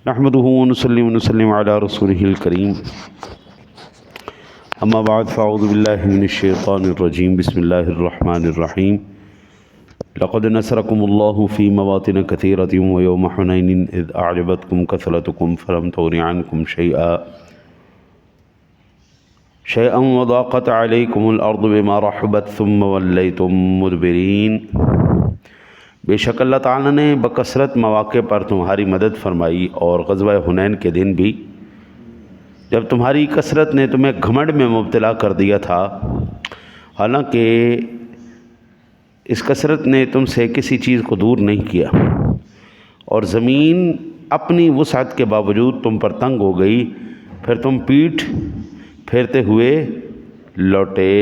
نحمده ونصلي ونسلم على رسوله الكريم اما بعد فاعوذ بالله من الشيطان الرجيم بسم الله الرحمن الرحيم لقد نصركم الله في مواطن كثيرة ويوم حنين إذ أعجبتكم كثرتكم فلم تغن عنكم شيئا وضاقت عليكم الأرض بما رحبت ثم وليتم مدبرين۔ بے شک اللہ تعالیٰ نے بکثرت مواقع پر تمہاری مدد فرمائی، اور غزوہ حنین کے دن بھی جب تمہاری کثرت نے تمہیں گھمنڈ میں مبتلا کر دیا تھا، حالانکہ اس کثرت نے تم سے کسی چیز کو دور نہیں کیا، اور زمین اپنی وسعت کے باوجود تم پر تنگ ہو گئی، پھر تم پیٹھ پھیرتے ہوئے لوٹے۔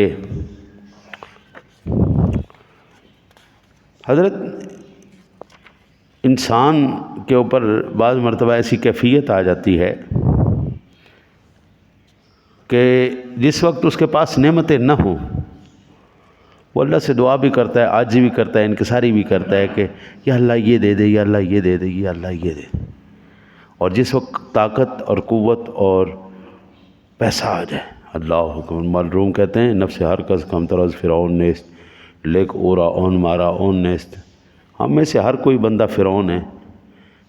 حضرت انسان کے اوپر بعض مرتبہ ایسی کیفیت آ جاتی ہے کہ جس وقت اس کے پاس نعمتیں نہ ہوں وہ اللہ سے دعا بھی کرتا ہے، عاجزی بھی کرتا ہے، انکساری بھی کرتا ہے کہ یا اللہ یہ دے دے، یا اللہ یہ دے دے، یا اللہ یہ دے۔ اور جس وقت طاقت اور قوت اور پیسہ آ جائے، اللہ حکم معلوم کہتے ہیں نفس ہر کس کم تراز فرعون نیست لیک اورا اون مارا اون نیست۔ ہم میں سے ہر کوئی بندہ فرعون ہے،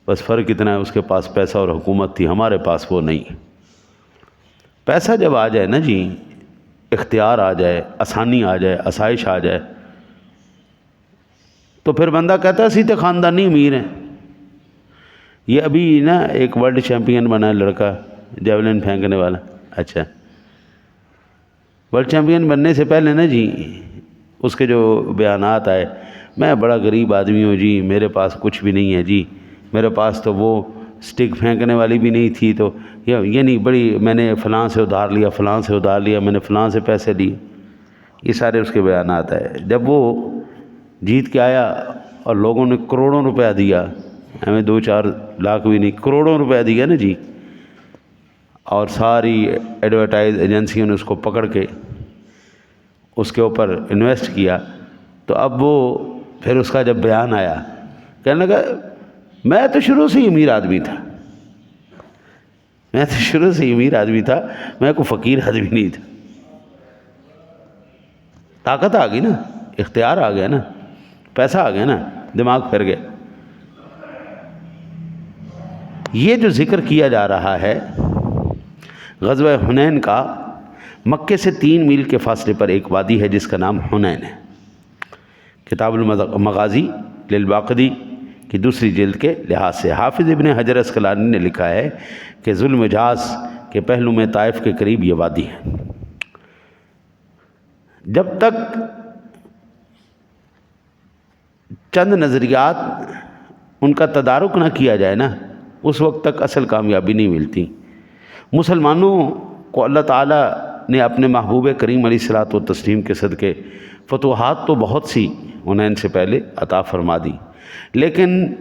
بس فرق اتنا ہے اس کے پاس پیسہ اور حکومت تھی، ہمارے پاس وہ نہیں۔ پیسہ جب آ جائے نا جی، اختیار آ جائے، آسانی آ جائے، آسائش آ جائے، تو پھر بندہ کہتا ہے اسی تے خاندانی امیر ہیں۔ یہ ابھی نا ایک ورلڈ چیمپئن بنا ہے لڑکا، جیولن پھینکنے والا۔ اچھا، ورلڈ چیمپئن بننے سے پہلے نا جی اس کے جو بیانات آئے، میں بڑا غریب آدمی ہوں جی، میرے پاس کچھ بھی نہیں ہے جی، میرے پاس تو وہ سٹک پھینکنے والی بھی نہیں تھی، تو یہ نہیں بڑی میں نے فلاں سے ادھار لیا، فلاں سے ادھار لیا، میں نے فلاں سے پیسے لیے، یہ سارے اس کے بیانات آئے۔ جب وہ جیت کے آیا اور لوگوں نے کروڑوں روپیہ دیا، ہمیں 2-4 لاکھ بھی نہیں، کروڑوں روپیہ دیا نا جی، اور ساری ایڈورٹائز ایجنسیوں نے اس کو پکڑ کے اس کے اوپر انویسٹ کیا، تو اب وہ پھر اس کا جب بیان آیا کہنے لگا میں تو شروع سے ہی امیر آدمی تھا، میں کوئی فقیر آدمی نہیں تھا۔ طاقت آ گئی نا، اختیار آ گیا نا، پیسہ آ گیا نا، دماغ پھر گیا۔ یہ جو ذکر کیا جا رہا ہے غزوہ حنین کا، مکے سے 3 میل کے فاصلے پر ایک وادی ہے جس کا نام حنین ہے۔ کتاب المغازی للباقری کی 2 جلد کے لحاظ سے حافظ ابن حجر اسقلانی نے لکھا ہے کہ ذوالمجاز کے پہلو میں طائف کے قریب یہ وادی ہے۔ جب تک چند نظریات ان کا تدارک نہ کیا جائے نا، اس وقت تک اصل کامیابی نہیں ملتی۔ مسلمانوں کو اللہ تعالیٰ نے اپنے محبوب کریم علیہ الصلوۃ والتسلیم کے صدقے فتوحات تو بہت سی حنین سے پہلے عطا فرما دی، لیکن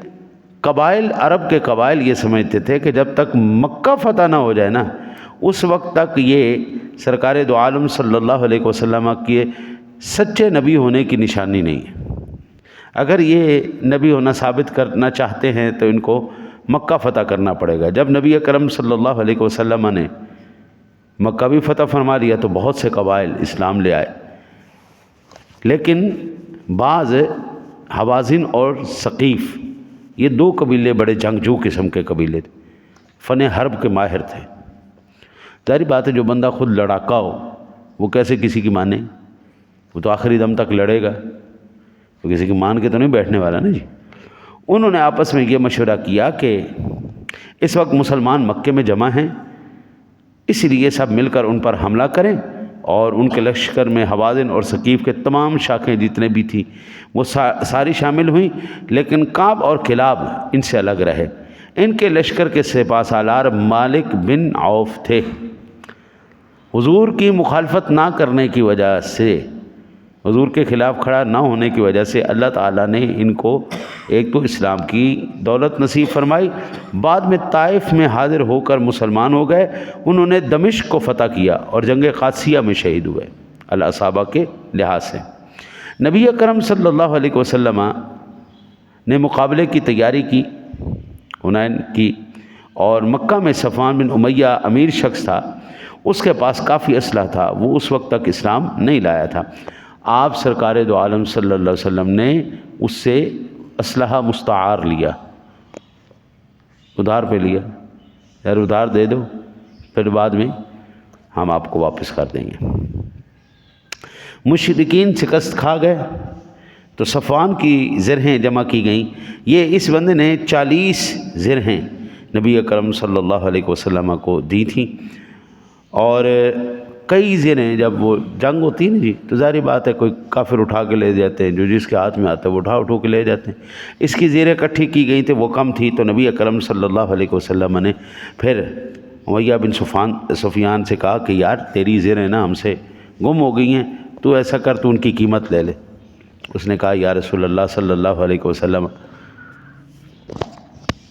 قبائل، عرب کے قبائل یہ سمجھتے تھے کہ جب تک مکہ فتح نہ ہو جائے نا، اس وقت تک یہ سرکار دو عالم صلی اللہ علیہ وسلم کے سچے نبی ہونے کی نشانی نہیں ہے۔ اگر یہ نبی ہونا ثابت کرنا چاہتے ہیں تو ان کو مکہ فتح کرنا پڑے گا۔ جب نبی اکرم صلی اللہ علیہ وسلم نے مکہ بھی فتح فرما لیا تو بہت سے قبائل اسلام لے آئے، لیکن بعض حوازن اور ثقیف، یہ 2 قبیلے بڑے جنگجو قسم کے قبیلے تھے، فن حرب کے ماہر تھے۔ ظاہری بات ہے جو بندہ خود لڑاکا ہو وہ کیسے کسی کی مانے؟ وہ تو آخری دم تک لڑے گا، وہ کسی کی مان کے تو نہیں بیٹھنے والا نا جی۔ انہوں نے آپس میں یہ مشورہ کیا کہ اس وقت مسلمان مکے میں جمع ہیں، اس لیے سب مل کر ان پر حملہ کریں، اور ان کے لشکر میں حوازن اور ثقیف کے تمام شاخیں جتنے بھی تھیں وہ ساری شامل ہوئیں، لیکن کعب اور کلاب ان سے الگ رہے۔ ان کے لشکر کے سپہ سالار مالک بن عوف تھے۔ حضور کی مخالفت نہ کرنے کی وجہ سے، حضور کے خلاف کھڑا نہ ہونے کی وجہ سے اللہ تعالیٰ نے ان کو ایک تو اسلام کی دولت نصیب فرمائی، بعد میں طائف میں حاضر ہو کر مسلمان ہو گئے۔ انہوں نے دمشق کو فتح کیا اور جنگ قادسیہ میں شہید ہوئے الاصابہ کے لحاظ سے۔ نبی اکرم صلی اللہ علیہ وسلم نے مقابلے کی تیاری کی، حنین کی، اور مکہ میں صفوان بن امیہ امیر شخص تھا، اس کے پاس کافی اسلحہ تھا، وہ اس وقت تک اسلام نہیں لایا تھا۔ آپ سرکار دو عالم صلی اللہ علیہ وسلم نے اس سے اسلحہ مستعار لیا، ادھار پہ لیا، یار ادھار دے دو، پھر بعد میں ہم آپ کو واپس کر دیں گے۔ مشرکین شکست کھا گئے تو صفوان کی زرہیں جمع کی گئیں۔ یہ اس بندے نے 40 زرہیں نبی اکرم صلی اللہ علیہ وسلم کو دی تھیں، اور کئی زرہیں جب وہ جنگ ہوتی ہے نا جی، تو ظاہری بات ہے کوئی کافر اٹھا کے لے جاتے ہیں، جو جس کے ہاتھ میں آتا ہے وہ اٹھا کے لے جاتے ہیں۔ اس کی زرہیں اکٹھی کی گئی تھی، وہ کم تھی، تو نبی اکرم صلی اللہ علیہ وسلم نے پھر امیہ بن سفیان سے کہا کہ یار تیری زرہیں نا ہم سے گم ہو گئی ہیں، تو ایسا کر تو ان کی قیمت لے لے۔ اس نے کہا یا رسول اللہ صلی اللہ علیہ وسلم،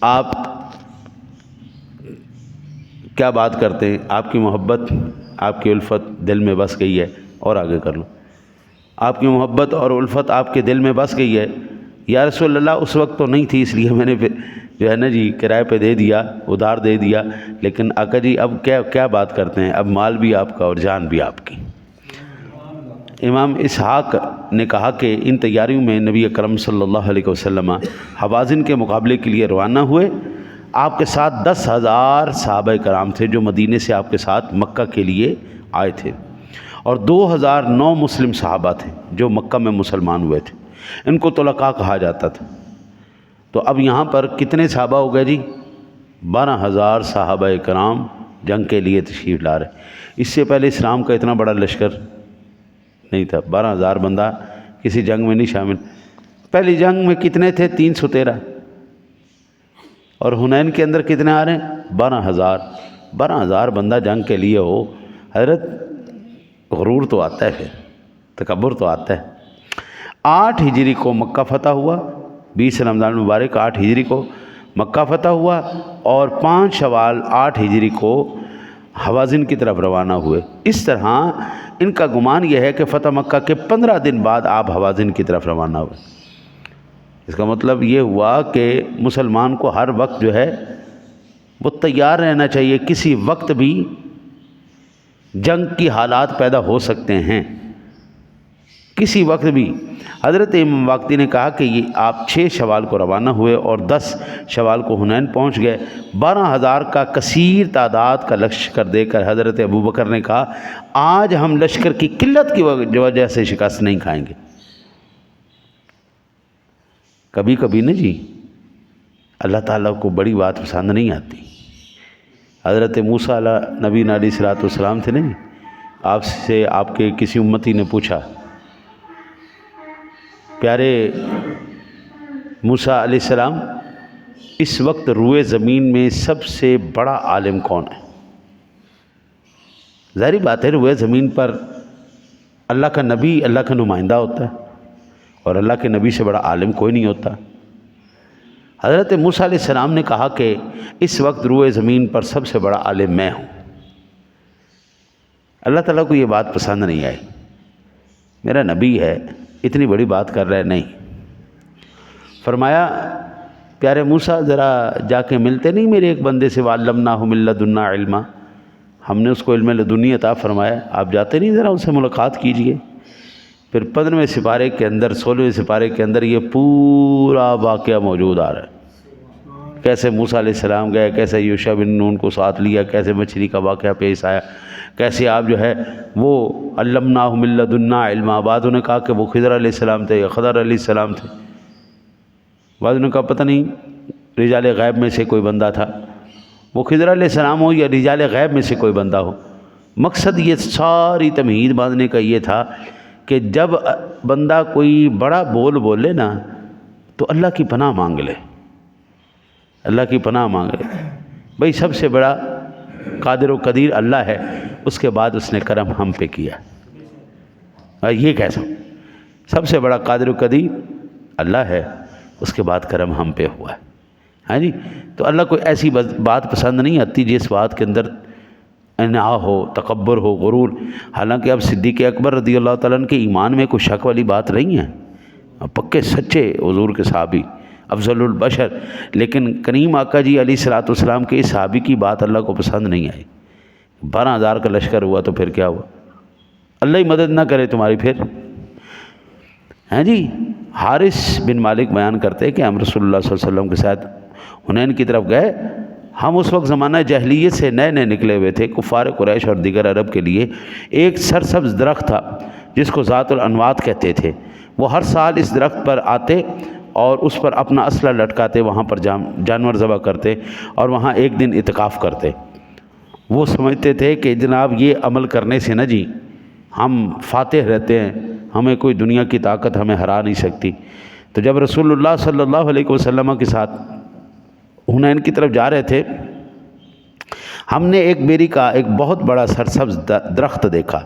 آپ کیا بات کرتے ہیں، آپ کی محبت، آپ کی الفت دل میں بس گئی ہے، اور آگے کر لو، آپ کی محبت اور الفت آپ کے دل میں بس گئی ہے۔ یا رسول اللہ اس وقت تو نہیں تھی، اس لیے میں نے پھر جو ہے نا جی کرائے پہ دے دیا، ادھار دے دیا، لیکن آقا جی اب کیا بات کرتے ہیں، اب مال بھی آپ کا اور جان بھی آپ کی۔ امام اسحاق نے کہا کہ ان تیاریوں میں نبی اکرم صلی اللہ علیہ وسلم حوازن کے مقابلے کے لیے روانہ ہوئے۔ آپ کے ساتھ 10,000 صحابہ کرام تھے جو مدینے سے آپ کے ساتھ مکہ کے لیے آئے تھے، اور 2,009 مسلم صحابہ تھے جو مکہ میں مسلمان ہوئے تھے، ان کو طلقاء کہا جاتا تھا۔ تو اب یہاں پر کتنے صحابہ ہو گئے جی؟ 12,000 صحابہ کرام جنگ کے لیے تشریف لا رہے۔ اس سے پہلے اسلام کا اتنا بڑا لشکر نہیں تھا، 12,000 بندہ کسی جنگ میں نہیں شامل۔ پہلی جنگ میں کتنے تھے؟ 313، اور حنین کے اندر کتنے آ رہے ہیں؟ 12,000۔ 12,000 بندہ جنگ کے لیے ہو، حضرت غرور تو آتا ہے، پھر تکبر تو آتا ہے۔ 8 ہجری کو مکہ فتح ہوا، 20 رمضان المبارک 8 ہجری کو مکہ فتح ہوا، اور 5 شوال 8 ہجری کو حوازن کی طرف روانہ ہوئے۔ اس طرح ان کا گمان یہ ہے کہ فتح مکہ کے 15 دن بعد آپ حوازن کی طرف روانہ ہوئے۔ اس کا مطلب یہ ہوا کہ مسلمان کو ہر وقت جو ہے وہ تیار رہنا چاہیے، کسی وقت بھی جنگ کی حالات پیدا ہو سکتے ہیں، کسی وقت بھی۔ حضرت امام واقدی نے کہا کہ یہ آپ 6 شوال کو روانہ ہوئے اور 10 شوال کو حنین پہنچ گئے۔ 12,000 کا کثیر تعداد کا لشکر دے کر حضرت ابوبکر نے کہا آج ہم لشکر کی قلت کی وجہ سے شکست نہیں کھائیں گے۔ کبھی کبھی نا جی اللہ تعالیٰ کو بڑی بات پسند نہیں آتی۔ حضرت موسیٰ نبی علیہ الصلوۃ والسلام تھے نا جی، آپ سے آپ کے کسی امتی نے پوچھا پیارے موسیٰ علیہ السلام، اس وقت روئے زمین میں سب سے بڑا عالم کون ہے؟ ظاہری بات ہے روئے زمین پر اللہ کا نبی اللہ کا نمائندہ ہوتا ہے، اور اللہ کے نبی سے بڑا عالم کوئی نہیں ہوتا۔ حضرت موسیٰ علیہ السلام نے کہا کہ اس وقت روئے زمین پر سب سے بڑا عالم میں ہوں۔ اللہ تعالیٰ کو یہ بات پسند نہیں آئی، میرا نبی ہے اتنی بڑی بات کر رہے نہیں۔ فرمایا پیارے موسیٰ ذرا جا کے ملتے نہیں میرے ایک بندے سے، وَعَلَّمْنَاهُ مِن لَدُنَّا عِلْمًا، ہم نے اس کو علم لدنی عطا فرمایا، آپ جاتے نہیں ذرا اس سے ملاقات کیجئے۔ پھر 15ویں سپارے کے اندر 16ویں سپارے کے اندر یہ پورا واقعہ موجود آ رہا ہے، کیسے موسیٰ علیہ السلام گئے، کیسے یوشع بن نون کو ساتھ لیا، کیسے مچھلی کا واقعہ پیش آیا، کیسے آپ جو ہے وہ علمناہ من لدنا علما، بعضوں نے کہا کہ وہ خضر علیہ السلام تھے یا خضر علیہ السلام تھے، بعضوں نے کہا پتہ نہیں رجال غیب میں سے کوئی بندہ تھا، وہ خضر علیہ السلام ہو یا رجال غیب میں سے کوئی بندہ ہو۔ مقصد یہ ساری تمہید باندھنے کا یہ تھا کہ جب بندہ کوئی بڑا بولے نا تو اللہ کی پناہ مانگ لے، اللہ کی پناہ مانگ لے، بھئی سب سے بڑا قادر و قدیر اللہ ہے، اس کے بعد اس نے کرم ہم پہ کیا۔ یہ کیسا؟ سب سے بڑا قادر و قدیر اللہ ہے، اس کے بعد کرم ہم پہ ہوا ہے۔ ہاں جی، تو اللہ کو ایسی بات پسند نہیں آتی جس بات کے اندر انعا ہو، تکبر ہو، غرور۔ حالانکہ اب صدیق اکبر رضی اللہ تعالیٰ عنہ کے ایمان میں کوئی شک والی بات نہیں ہے، پکے سچے حضور کے صحابی، افضل البشر، لیکن کریم آقا جی علیہ الصلوۃ والسلام کے اس صحابی کی بات اللہ کو پسند نہیں آئی۔ 12,000 کا لشکر ہوا تو پھر کیا ہوا، اللہ ہی مدد نہ کرے تمہاری پھر، ہیں جی۔ حارث بن مالک بیان کرتے کہ ہم رسول اللہ صلی اللہ علیہ وسلم کے ساتھ حنین کی طرف گئے۔ ہم اس وقت زمانہ جاہلیت سے نئے نئے نکلے ہوئے تھے۔ کفار قریش اور دیگر عرب کے لیے ایک سرسبز درخت تھا جس کو ذات الانوات کہتے تھے۔ وہ ہر سال اس درخت پر آتے اور اس پر اپنا اسلحہ لٹکاتے، وہاں پر جانور ذبح کرتے اور وہاں ایک دن اعتکاف کرتے۔ وہ سمجھتے تھے کہ جناب یہ عمل کرنے سے نہ جی ہم فاتح رہتے ہیں، ہمیں کوئی دنیا کی طاقت ہمیں ہرا نہیں سکتی۔ تو جب رسول اللہ صلی اللہ علیہ وسلم کے ساتھ حنین کی طرف جا رہے تھے، ہم نے ایک بیری کا ایک بہت بڑا سرسبز درخت دیکھا۔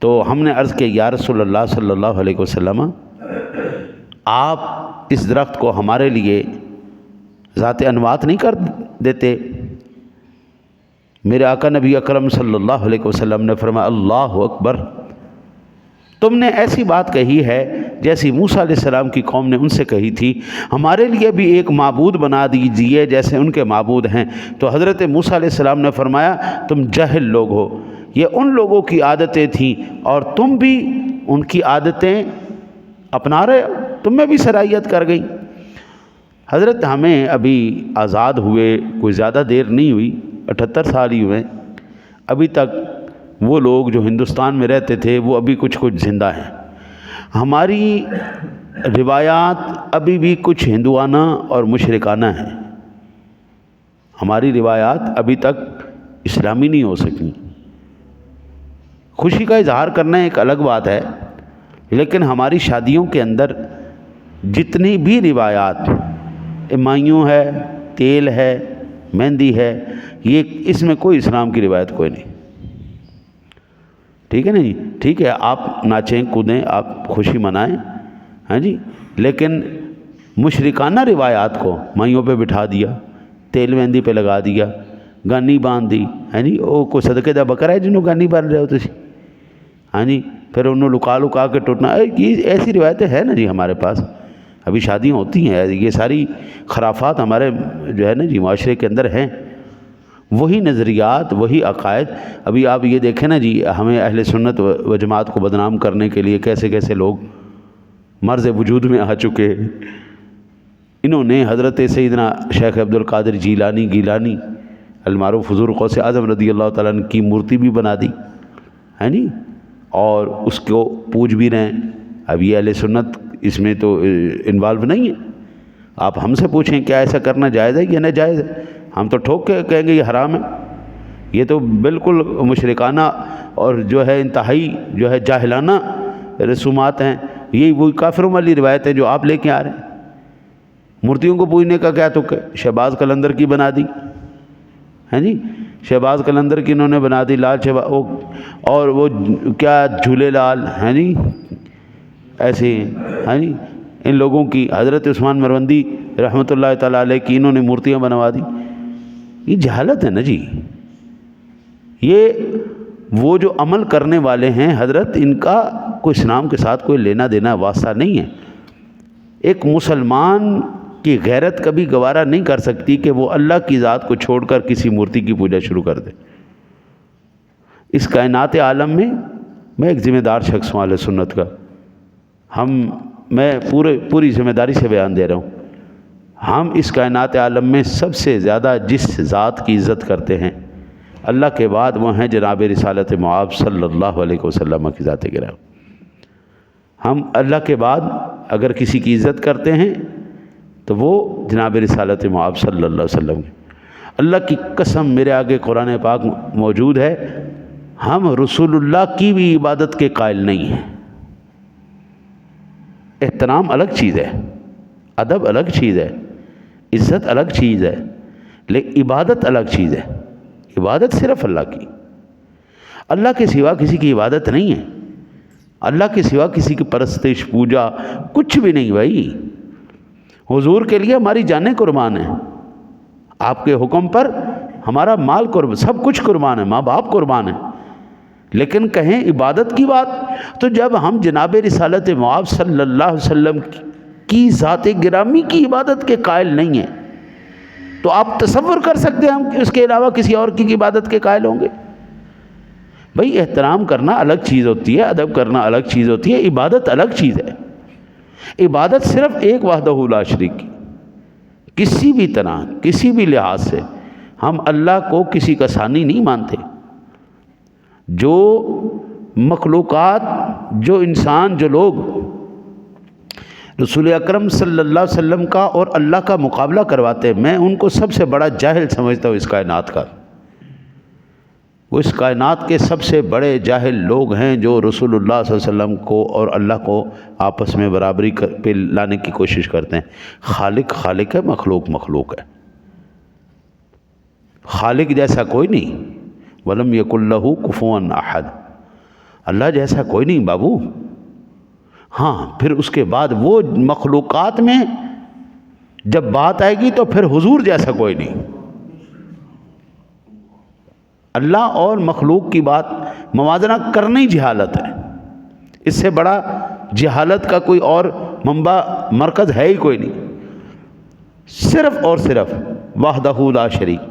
تو ہم نے عرض کیا یا رسول اللہ صلی اللہ علیہ وسلم، آپ اس درخت کو ہمارے لیے ذات انوات نہیں کر دیتے؟ میرے آقا نبی اکرم صلی اللہ علیہ وسلم نے فرمایا اللہ اکبر، تم نے ایسی بات کہی ہے جیسی موسیٰ علیہ السلام کی قوم نے ان سے کہی تھی، ہمارے لیے بھی ایک معبود بنا دیجئے جیسے ان کے معبود ہیں۔ تو حضرت موسیٰ علیہ السلام نے فرمایا تم جاہل لوگ ہو، یہ ان لوگوں کی عادتیں تھیں اور تم بھی ان کی عادتیں اپنا رہے ہو، تم میں بھی صلاحیت کر گئی۔ حضرت ہمیں ابھی آزاد ہوئے کوئی زیادہ دیر نہیں ہوئی، 78 سال ہی ہوئے، ابھی تک وہ لوگ جو ہندوستان میں رہتے تھے وہ ابھی کچھ زندہ ہیں۔ ہماری روایات ابھی بھی کچھ ہندوانہ اور مشرکانہ ہیں، ہماری روایات ابھی تک اسلامی نہیں ہو سکیں۔ خوشی کا اظہار کرنا ایک الگ بات ہے، لیکن ہماری شادیوں کے اندر جتنی بھی روایات، امائیوں ہے، تیل ہے، مہندی ہے، یہ اس میں کوئی اسلام کی روایت کوئی نہیں، ٹھیک ہے نا جی؟ ٹھیک ہے آپ ناچیں کودیں، آپ خوشی منائیں، ہاں جی، لیکن مشرکانہ روایات کو مائیوں پہ بٹھا دیا، تیل مہندی پہ لگا دیا، گانی باندھ دی، ہاں جی، وہ کوئی صدقے دا بکرا ہے جنہوں گانی باندھ رہے ہو تسی، ہاں جی، پھر انہوں لکا کے ٹوٹنا، یہ ایسی روایتیں ہیں نا جی ہمارے پاس، ابھی شادیاں ہوتی ہیں، یہ ساری خرافات ہمارے جو ہے نا جی معاشرے کے اندر ہیں، وہی نظریات، وہی عقائد۔ ابھی آپ یہ دیکھیں نا جی، ہمیں اہل سنت و جماعت کو بدنام کرنے کے لیے کیسے کیسے لوگ مرز وجود میں آ چکے، انہوں نے حضرت سیدنا شیخ عبد القادر گیلانی المعروف حضور غوث اعظم رضی اللہ تعالیٰ عنہ کی مورتی بھی بنا دی ہے نہیں، اور اس کو پوج بھی رہے ہیں۔ اب یہ اہل سنت اس میں تو انوالو نہیں ہے، آپ ہم سے پوچھیں کیا ایسا کرنا جائز ہے یا ناجائز ہے، ہم تو ٹھوک کے کہیں گے یہ حرام ہے، یہ تو بالکل مشرکانہ اور جو ہے انتہائی جو ہے جاہلانہ رسومات ہیں، یہی وہی کافروں والی روایت ہے جو آپ لے کے آ رہے ہیں۔ مورتیوں کو پوجنے کا کیا تک ہے؟ شہباز قلندر کی بنا دی ہے جی، شہباز قلندر کی انہوں نے بنا دی، لال شہباز، اور وہ کیا جھولے لال ہیں جی، ایسے ہیں جی ان لوگوں کی، حضرت عثمان مروندی رحمۃ اللہ تعالیٰ علیہ کی انہوں نے مورتیاں بنوا دی۔ یہ جہالت ہے نا جی، یہ وہ جو عمل کرنے والے ہیں حضرت، ان کا کوئی اسلام کے ساتھ کوئی لینا دینا واسطہ نہیں ہے۔ ایک مسلمان کی غیرت کبھی گوارا نہیں کر سکتی کہ وہ اللہ کی ذات کو چھوڑ کر کسی مورتی کی پوجا شروع کر دے۔ اس کائنات عالم میں ایک ذمہ دار شخص ہوں اہل سنت کا، میں پوری ذمہ داری سے بیان دے رہا ہوں، ہم اس کائنات عالم میں سب سے زیادہ جس ذات کی عزت کرتے ہیں اللہ کے بعد وہ ہیں جناب رسالت معاب صلی اللہ علیہ وسلم کی ذات گرامی۔ ہم اللہ کے بعد اگر کسی کی عزت کرتے ہیں تو وہ جناب رسالت معاب صلی اللہ علیہ وسلم کی۔ اللہ کی قسم میرے آگے قرآن پاک موجود ہے، ہم رسول اللہ کی بھی عبادت کے قائل نہیں ہیں۔ احترام الگ چیز ہے، ادب الگ چیز ہے، عزت الگ چیز ہے، لیکن عبادت الگ چیز ہے۔ عبادت صرف اللہ کی، اللہ کے سوا کسی کی عبادت نہیں ہے، اللہ کے سوا کسی کی پرستش پوجا کچھ بھی نہیں بھائی۔ حضور کے لیے ہماری جانیں قربان ہیں، آپ کے حکم پر ہمارا مال قربان، سب کچھ قربان ہے، ماں باپ قربان ہیں، لیکن کہیں عبادت کی بات تو جب ہم جناب رسالت معاب صلی اللہ علیہ وسلم کی ذات گرامی کی عبادت کے قائل نہیں ہیں تو آپ تصور کر سکتے ہیں ہم اس کے علاوہ کسی اور کی عبادت کے قائل ہوں گے؟ بھئی احترام کرنا الگ چیز ہوتی ہے، ادب کرنا الگ چیز ہوتی ہے، عبادت الگ چیز ہے۔ عبادت صرف ایک وحدہ لا شریک کی، کسی بھی طرح کسی بھی لحاظ سے ہم اللہ کو کسی کا ثانی نہیں مانتے۔ جو مخلوقات، جو انسان، جو لوگ رسول اکرم صلی اللہ علیہ وسلم کا اور اللہ کا مقابلہ کرواتے ہیں، میں ان کو سب سے بڑا جاہل سمجھتا ہوں اس کائنات کا۔ وہ اس کائنات کے سب سے بڑے جاہل لوگ ہیں جو رسول اللہ صلی اللہ علیہ وسلم کو اور اللہ کو آپس میں برابری پہ لانے کی کوشش کرتے ہیں۔ خالق خالق ہے، مخلوق مخلوق ہے۔ خالق جیسا کوئی نہیں، وَلَمْ يَكُنْ لَهُ كُفُوًا أَحَدٌ، اللہ جیسا کوئی نہیں بابو۔ ہاں پھر اس کے بعد وہ مخلوقات میں جب بات آئے گی تو پھر حضور جیسا کوئی نہیں۔ اللہ اور مخلوق کی بات موازنہ کرنا ہی جہالت ہے، اس سے بڑا جہالت کا کوئی اور منبع مرکز ہے ہی کوئی نہیں۔ صرف اور صرف وحدہ لا شریک،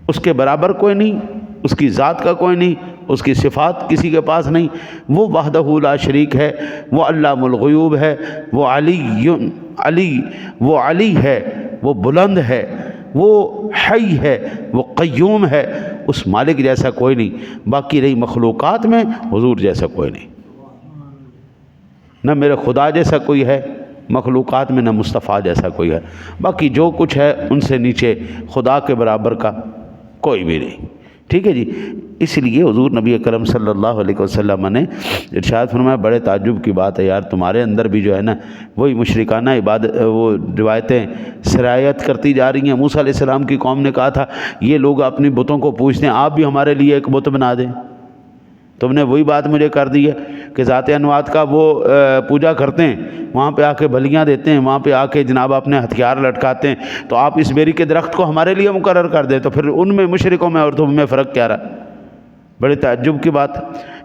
اس کے برابر کوئی نہیں، اس کی ذات کا کوئی نہیں، اس کی صفات کسی کے پاس نہیں، وہ وحدہ لا شریک ہے، وہ علام الغیوب ہے، وہ علی ہے، وہ بلند ہے، وہ حی ہے، وہ قیوم ہے، اس مالک جیسا کوئی نہیں۔ باقی رہی مخلوقات میں حضور جیسا کوئی نہیں، نہ میرے خدا جیسا کوئی ہے مخلوقات میں، نہ مصطفیٰ جیسا کوئی ہے۔ باقی جو کچھ ہے ان سے نیچے خدا کے برابر کا کوئی بھی نہیں۔ ٹھیک ہے جی، اس لیے حضور نبی اکرم صلی اللہ علیہ وسلم نے ارشاد فرمایا، بڑے تعجب کی بات ہے یار، تمہارے اندر بھی جو ہے نا وہی مشرکانہ وہ روایتیں سرایت کرتی جا رہی ہیں۔ موسیٰ علیہ السلام کی قوم نے کہا تھا یہ لوگ اپنی بتوں کو پوچھتے ہیں، آپ بھی ہمارے لیے ایک بت بنا دیں۔ تم نے وہی بات مجھے کر دی ہے کہ ذات انوات کا وہ پوجا کرتے ہیں، وہاں پہ آ کے بلیاں دیتے ہیں، وہاں پہ آ کے جناب اپنے ہتھیار لٹکاتے ہیں، تو آپ اس بیری کے درخت کو ہمارے لیے مقرر کر دیں، تو پھر ان میں مشرکوں میں اور تم میں فرق کیا رہا؟ بڑے تعجب کی بات۔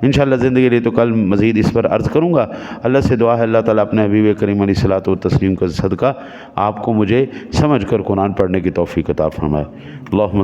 انشاءاللہ زندگی رہی تو کل مزید اس پر عرض کروں گا۔ اللہ سے دعا ہے اللہ تعالیٰ اپنے حبیب کریم علیہ الصلوۃ والتسلیم کا صدقہ آپ کو مجھے سمجھ کر قرآن پڑھنے کی توفیق عطا فرمائے۔ اللہم